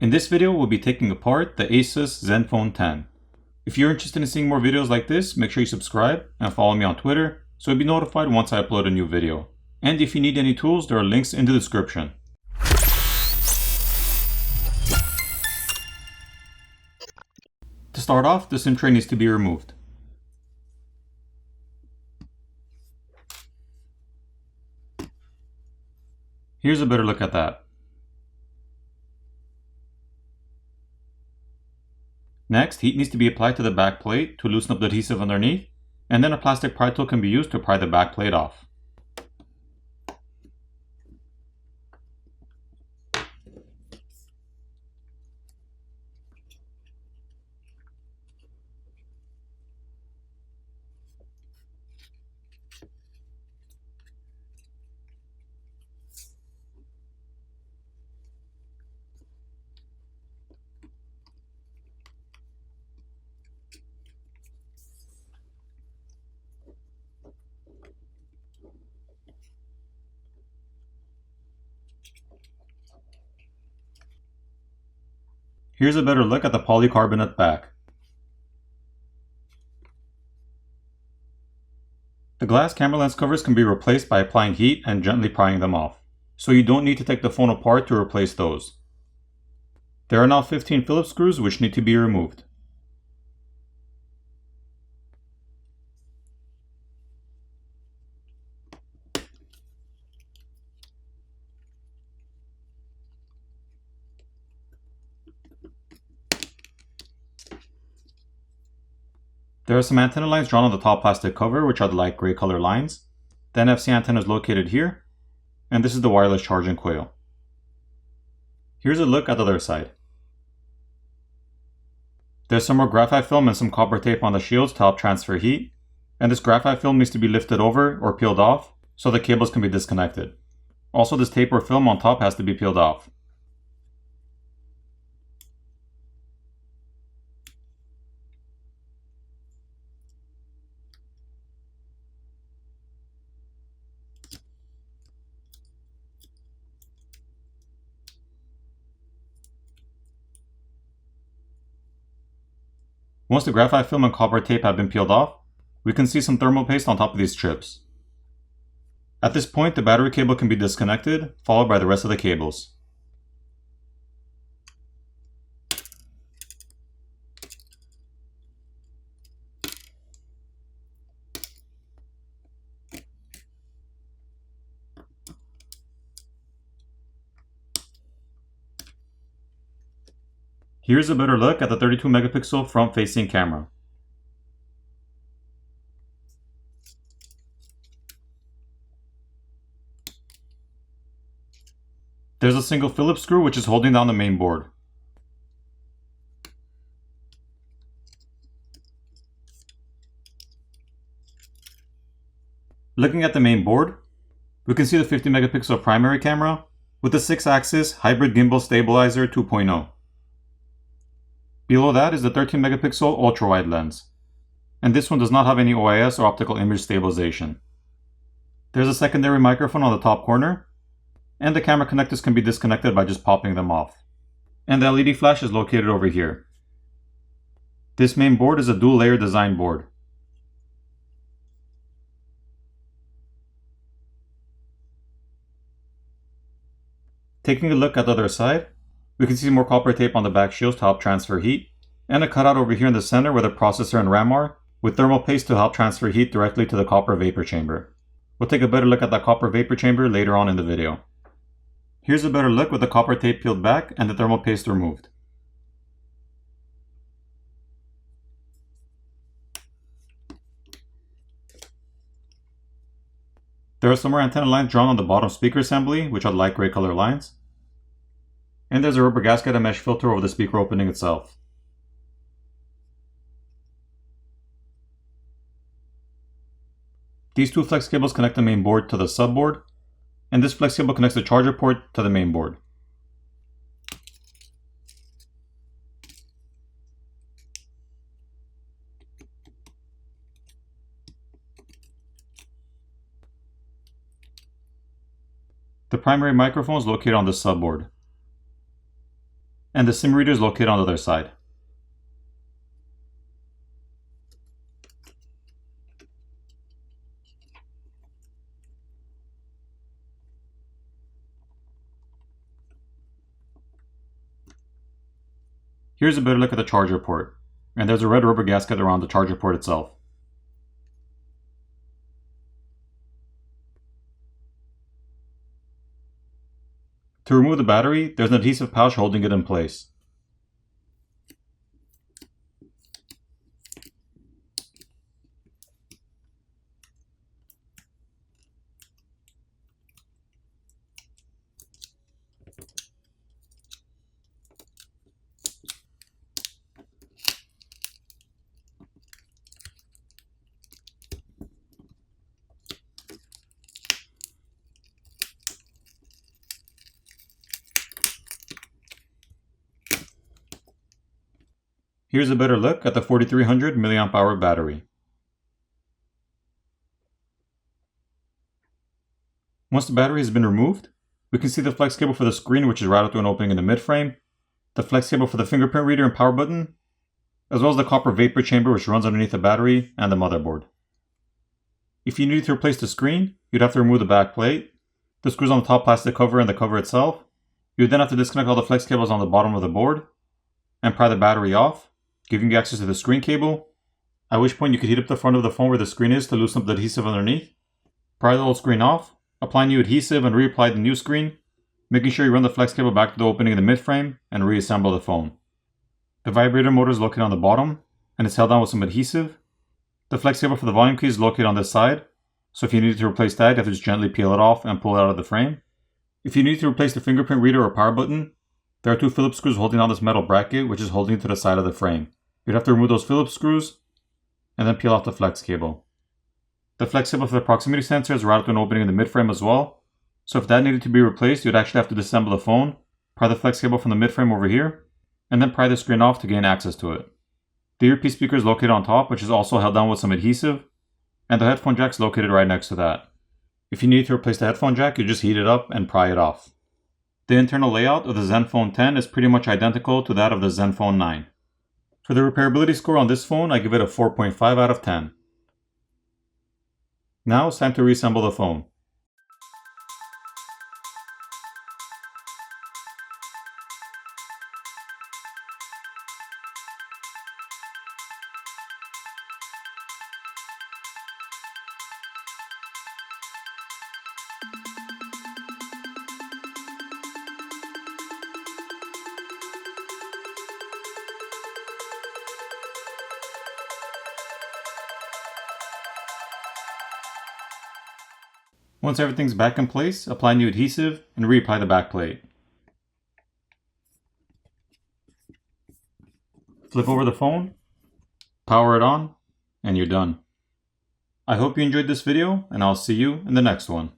In this video, we'll be taking apart the ASUS Zenfone 10. If you're interested in seeing more videos like this, make sure you subscribe and follow me on Twitter so you'll be notified once I upload a new video. And if you need any tools, there are links in the description. To start off, the SIM tray needs to be removed. Here's a better look at that. Next, heat needs to be applied to the back plate to loosen up the adhesive underneath, and then a plastic pry tool can be used to pry the back plate off. Here's a better look at the polycarbonate back. The glass camera lens covers can be replaced by applying heat and gently prying them off, so you don't need to take the phone apart to replace those. There are now 15 Phillips screws which need to be removed. There are some antenna lines drawn on the top plastic cover, which are the light gray color lines. The NFC antenna is located here, and this is the wireless charging coil. Here's a look at the other side. There's some more graphite film and some copper tape on the shields to help transfer heat, and this graphite film needs to be lifted over or peeled off so the cables can be disconnected. Also, this tape or film on top has to be peeled off. Once the graphite film and copper tape have been peeled off, we can see some thermal paste on top of these strips. At this point, the battery cable can be disconnected, followed by the rest of the cables. Here's a better look at the 32 megapixel front-facing camera. There's a single Phillips screw which is holding down the main board. Looking at the main board, we can see the 50 megapixel primary camera with the 6-axis hybrid gimbal stabilizer 2.0. Below that is the 13 megapixel ultra-wide lens, and this one does not have any OIS or optical image stabilization. There's a secondary microphone on the top corner, and the camera connectors can be disconnected by just popping them off. And the LED flash is located over here. This main board is a dual layer design board. Taking a look at the other side, we can see more copper tape on the back shields to help transfer heat, and a cutout over here in the center where the processor and RAM are, with thermal paste to help transfer heat directly to the copper vapor chamber. We'll take a better look at that copper vapor chamber later on in the video. Here's a better look with the copper tape peeled back and the thermal paste removed. There are some more antenna lines drawn on the bottom speaker assembly, which are light gray color lines. And there's a rubber gasket and mesh filter over the speaker opening itself. These two flex cables connect the main board to the subboard, and this flex cable connects the charger port to the main board. The primary microphone is located on the subboard. and the SIM reader is located on the other side. Here's a better look at the charger port, and there's a red rubber gasket around the charger port itself. To remove the battery, there's an adhesive pouch holding it in place. Here's a better look at the 4300 mAh battery. Once the battery has been removed, we can see the flex cable for the screen, which is routed through an opening in the midframe, the flex cable for the fingerprint reader and power button, as well as the copper vapor chamber which runs underneath the battery and the motherboard. If you need to replace the screen, you'd have to remove the back plate, the screws on the top plastic cover and the cover itself. You would then have to disconnect all the flex cables on the bottom of the board and pry the battery off, giving you access to the screen cable, at which point you could heat up the front of the phone where the screen is to loosen up the adhesive underneath, pry the old screen off, apply new adhesive and reapply the new screen, making sure you run the flex cable back to the opening in the midframe and reassemble the phone. The vibrator motor is located on the bottom and it's held down with some adhesive. The flex cable for the volume key is located on this side, so if you need to replace that, you have to just gently peel it off and pull it out of the frame. If you need to replace the fingerprint reader or power button, there are two Phillips screws holding on this metal bracket which is holding to the side of the frame. You'd have to remove those Phillips screws and then peel off the flex cable. The flex cable for the proximity sensor is routed to an opening in the midframe as well, so if that needed to be replaced, you'd actually have to disassemble the phone, pry the flex cable from the midframe over here, and then pry the screen off to gain access to it. The earpiece speaker is located on top, which is also held down with some adhesive, and the headphone jack is located right next to that. If you need to replace the headphone jack, you just heat it up and pry it off. The internal layout of the Zenfone 10 is pretty much identical to that of the Zenfone 9. For the repairability score on this phone, I give it a 4.5 out of 10. Now it's time to reassemble the phone. Once everything's back in place, apply new adhesive and reapply the back plate. Flip over the phone, power it on, and you're done. I hope you enjoyed this video, and I'll see you in the next one.